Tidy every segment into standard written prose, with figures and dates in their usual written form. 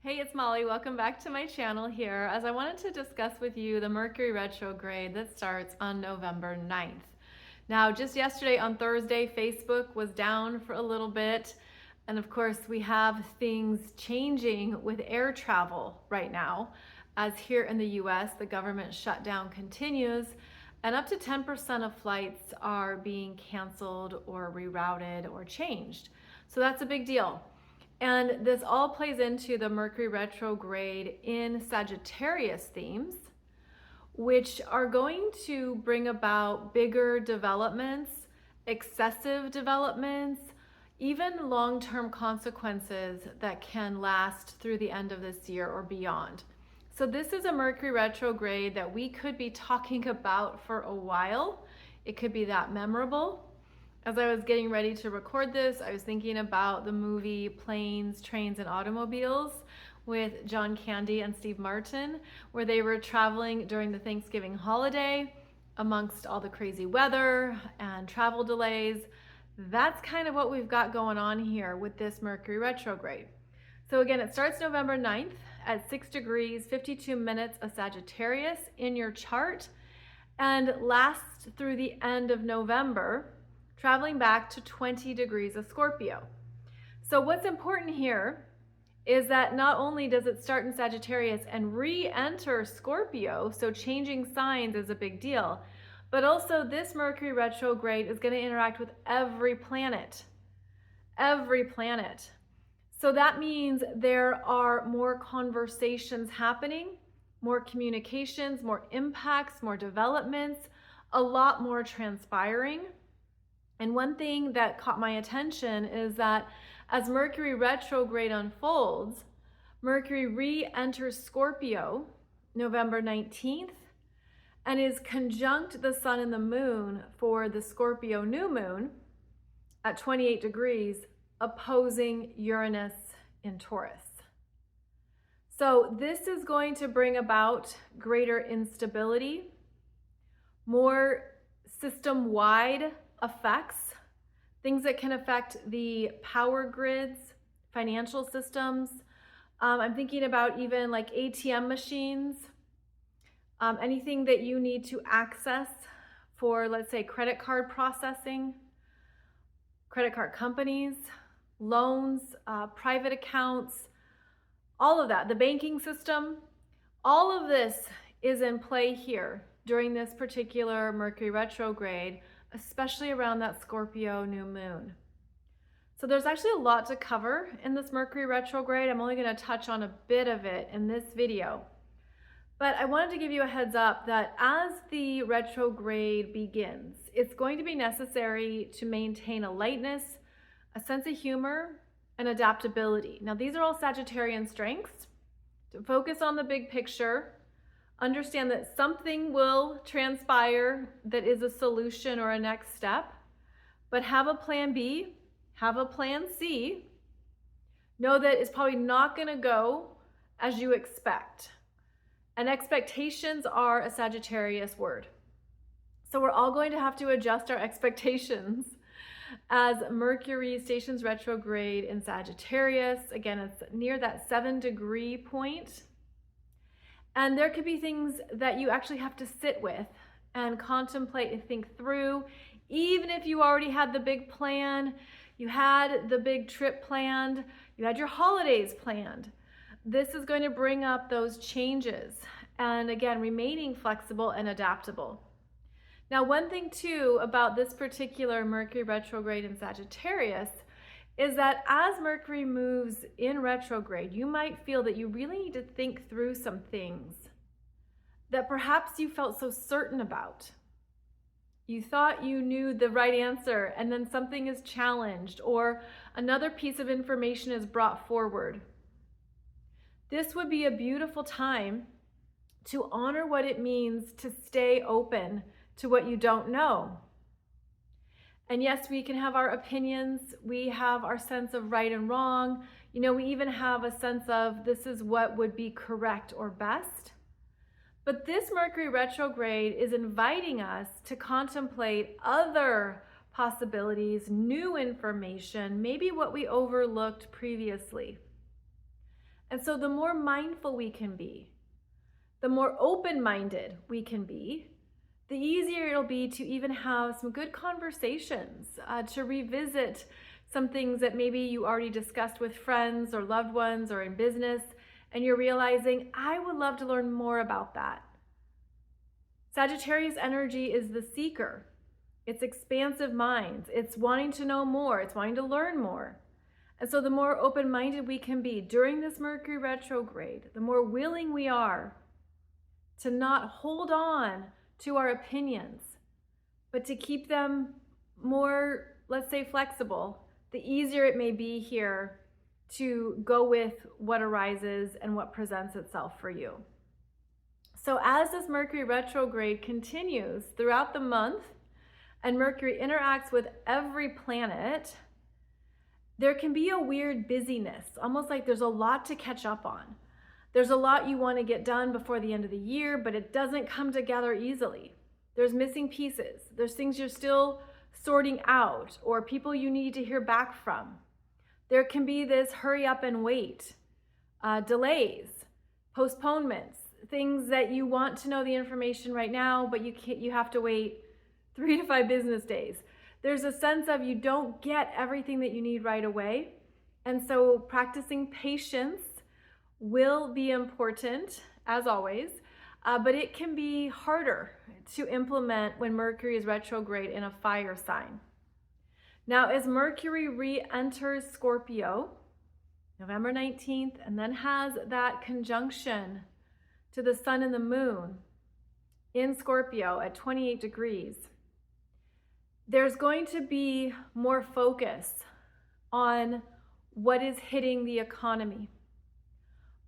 Hey, it's Molly. Welcome back to my channel here as I wanted to discuss with you the Mercury retrograde that starts on November 9th. Now, just yesterday on Thursday, Facebook was down for a little bit. And of course, we have things changing with air travel right now, as here in the US, the government shutdown continues and up to 10% of flights are being canceled or rerouted or changed. So that's a big deal. And this all plays into the Mercury retrograde in Sagittarius themes, which are going to bring about bigger developments, excessive developments, even long-term consequences that can last through the end of this year or beyond. So this is a Mercury retrograde that we could be talking about for a while. It could be that memorable. As I was getting ready to record this, I was thinking about the movie Planes, Trains, and Automobiles with John Candy and Steve Martin, where they were traveling during the Thanksgiving holiday amongst all the crazy weather and travel delays. That's kind of what we've got going on here with this Mercury retrograde. So again, it starts November 9th at 6 degrees, 52 minutes of Sagittarius in your chart and lasts through the end of November, traveling back to 20 degrees of Scorpio. So what's important here is that not only does it start in Sagittarius and re-enter Scorpio, so changing signs is a big deal, but also this Mercury retrograde is going to interact with every planet. Every planet. So that means there are more conversations happening, more communications, more impacts, more developments, a lot more transpiring. And one thing that caught my attention is that as Mercury retrograde unfolds, Mercury re-enters Scorpio November 19th and is conjunct the sun and the moon for the Scorpio new moon at 28 degrees, opposing Uranus in Taurus. So this is going to bring about greater instability, more system-wide effects, things that can affect the power grids, financial systems. I'm thinking about even like ATM machines, anything that you need to access for, let's say, credit card processing, credit card companies, loans, private accounts, all of that, the banking system, all of this is in play here during this particular Mercury retrograde, especially around that Scorpio new moon. So there's actually a lot to cover in this Mercury retrograde. I'm only going to touch on a bit of it in this video. But I wanted to give you a heads up that as the retrograde begins, it's going to be necessary to maintain a lightness, a sense of humor, and adaptability. Now, these are all Sagittarian strengths. To focus on the big picture, understand that something will transpire that is a solution or a next step, but have a plan B, have a plan C. Know that it's probably not going to go as you expect. And expectations are a Sagittarius word. So we're all going to have to adjust our expectations as Mercury stations retrograde in Sagittarius. Again, it's near that 7-degree point. And there could be things that you actually have to sit with and contemplate and think through. Even if you already had the big plan, you had the big trip planned, you had your holidays planned. This is going to bring up those changes. And again, remaining flexible and adaptable. Now, one thing too about this particular Mercury retrograde in Sagittarius is that as Mercury moves in retrograde, you might feel that you really need to think through some things that perhaps you felt so certain about. You thought you knew the right answer, and then something is challenged, or another piece of information is brought forward. This would be a beautiful time to honor what it means to stay open to what you don't know. And yes, we can have our opinions, we have our sense of right and wrong, we even have a sense of this is what would be correct or best. But this Mercury retrograde is inviting us to contemplate other possibilities, new information, maybe what we overlooked previously. And so the more mindful we can be, the more open-minded we can be, the easier it'll be to even have some good conversations, to revisit some things that maybe you already discussed with friends or loved ones or in business, and you're realizing, I would love to learn more about that. Sagittarius energy is the seeker. It's expansive minds. It's wanting to know more. It's wanting to learn more. And so the more open-minded we can be during this Mercury retrograde, the more willing we are to not hold on to our opinions, but to keep them more, let's say, flexible, the easier it may be here to go with what arises and what presents itself for you. So as this Mercury retrograde continues throughout the month and Mercury interacts with every planet, there can be a weird busyness, almost like there's a lot to catch up on. There's a lot you want to get done before the end of the year, but it doesn't come together easily. There's missing pieces. There's things you're still sorting out or people you need to hear back from. There can be this hurry up and wait, delays, postponements, things that you want to know the information right now, but you have to wait 3 to 5 business days. There's a sense of you don't get everything that you need right away. And so practicing patience will be important, as always, but it can be harder to implement when Mercury is retrograde in a fire sign. Now, as Mercury re-enters Scorpio, November 19th, and then has that conjunction to the sun and the moon in Scorpio at 28 degrees, there's going to be more focus on what is hitting the economy,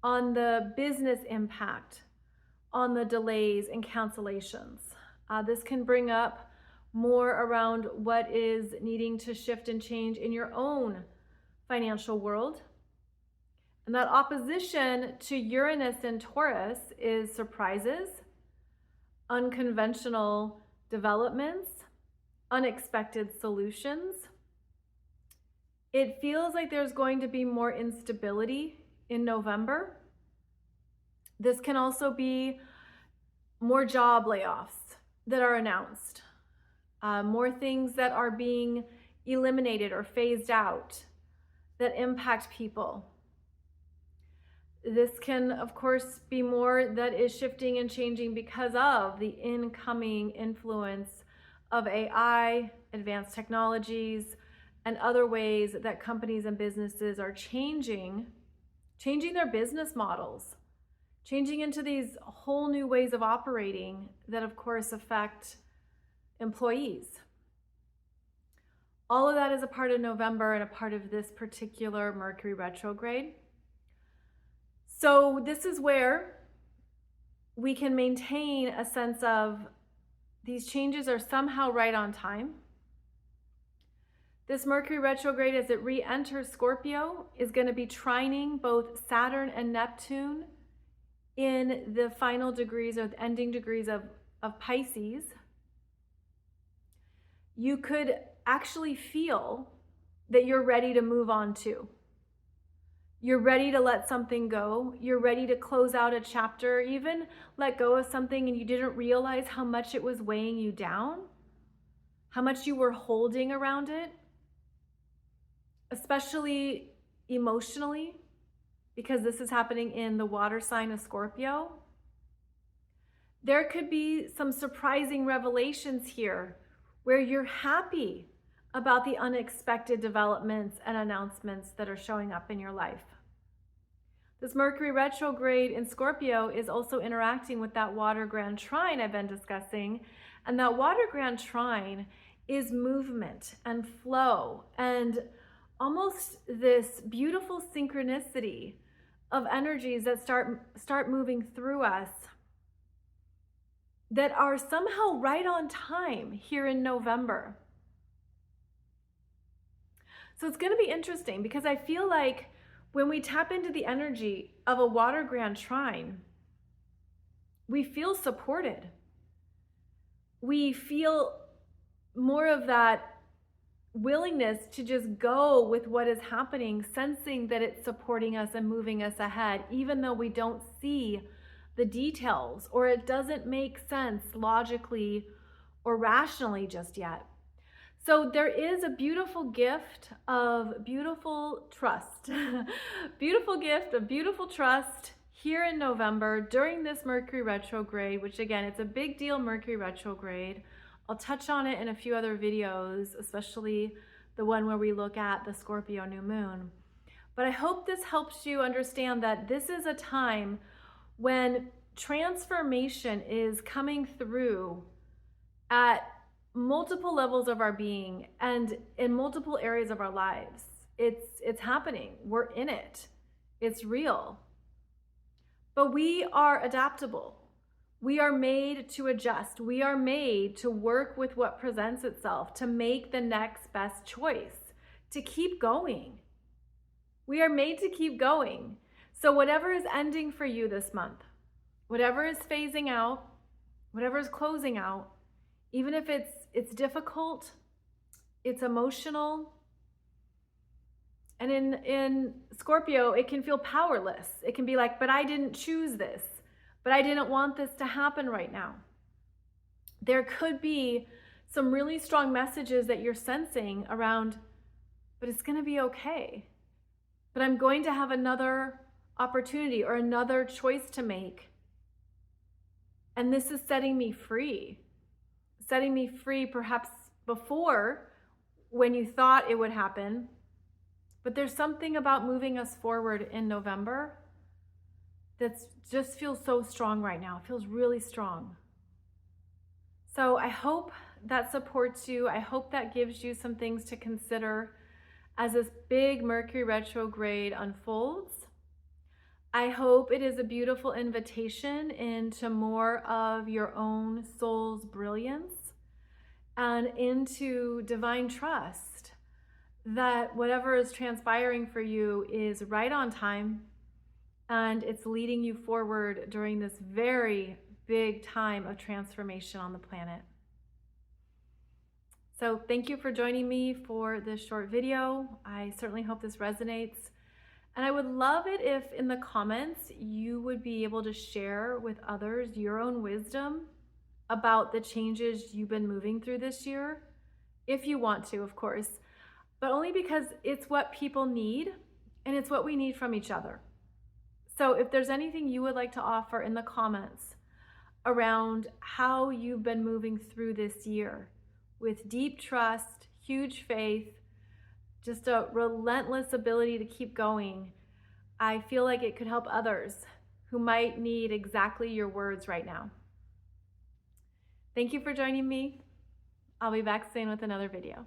on the business impact, on the delays and cancellations. This can bring up more around what is needing to shift and change in your own financial world. And that opposition to Uranus and Taurus is surprises, unconventional developments, unexpected solutions. It feels like there's going to be more instability in November. This can also be more job layoffs that are announced, more things that are being eliminated or phased out that impact people. This can, of course, be more that is shifting and changing because of the incoming influence of AI, advanced technologies, and other ways that companies and businesses are changing their business models, changing into these whole new ways of operating that, of course, affect employees. All of that is a part of November and a part of this particular Mercury retrograde. So this is where we can maintain a sense of these changes are somehow right on time. This Mercury retrograde, as it re-enters Scorpio, is going to be trining both Saturn and Neptune in the final degrees or the ending degrees of Pisces. You could actually feel that you're ready to move on too. You're ready to let something go. You're ready to close out a chapter, even let go of something and you didn't realize how much it was weighing you down, how much you were holding around it, especially emotionally, because this is happening in the water sign of Scorpio. There could be some surprising revelations here where you're happy about the unexpected developments and announcements that are showing up in your life. This Mercury retrograde in Scorpio is also interacting with that water grand trine I've been discussing. And that water grand trine is movement and flow and almost this beautiful synchronicity of energies that start moving through us that are somehow right on time here in November. So it's going to be interesting because I feel like when we tap into the energy of a water grand trine, we feel supported. We feel more of that willingness to just go with what is happening, sensing that it's supporting us and moving us ahead, even though we don't see the details or it doesn't make sense logically or rationally just yet. So there is a beautiful gift of beautiful trust, beautiful gift of beautiful trust here in November during this Mercury retrograde, which again, it's a big deal, Mercury retrograde. I'll touch on it in a few other videos, especially the one where we look at the Scorpio new moon. But I hope this helps you understand that this is a time when transformation is coming through at multiple levels of our being and in multiple areas of our lives. It's happening. We're in it. It's real. But we are adaptable. We are made to adjust. We are made to work with what presents itself, to make the next best choice, to keep going. We are made to keep going. So whatever is ending for you this month, whatever is phasing out, whatever is closing out, even if it's difficult, it's emotional. And in Scorpio, it can feel powerless. It can be like, but I didn't choose this. But I didn't want this to happen right now. There could be some really strong messages that you're sensing around, but it's going to be okay. But I'm going to have another opportunity or another choice to make. And this is setting me free perhaps before when you thought it would happen. But there's something about moving us forward in November that just feels so strong right now. It feels really strong. So I hope that supports you. I hope that gives you some things to consider as this big Mercury retrograde unfolds. I hope it is a beautiful invitation into more of your own soul's brilliance and into divine trust that whatever is transpiring for you is right on time and it's leading you forward during this very big time of transformation on the planet. So thank you for joining me for this short video. I certainly hope this resonates. And I would love it if in the comments you would be able to share with others your own wisdom about the changes you've been moving through this year, if you want to, of course, but only because it's what people need and it's what we need from each other. So if there's anything you would like to offer in the comments around how you've been moving through this year with deep trust, huge faith, just a relentless ability to keep going, I feel like it could help others who might need exactly your words right now. Thank you for joining me. I'll be back soon with another video.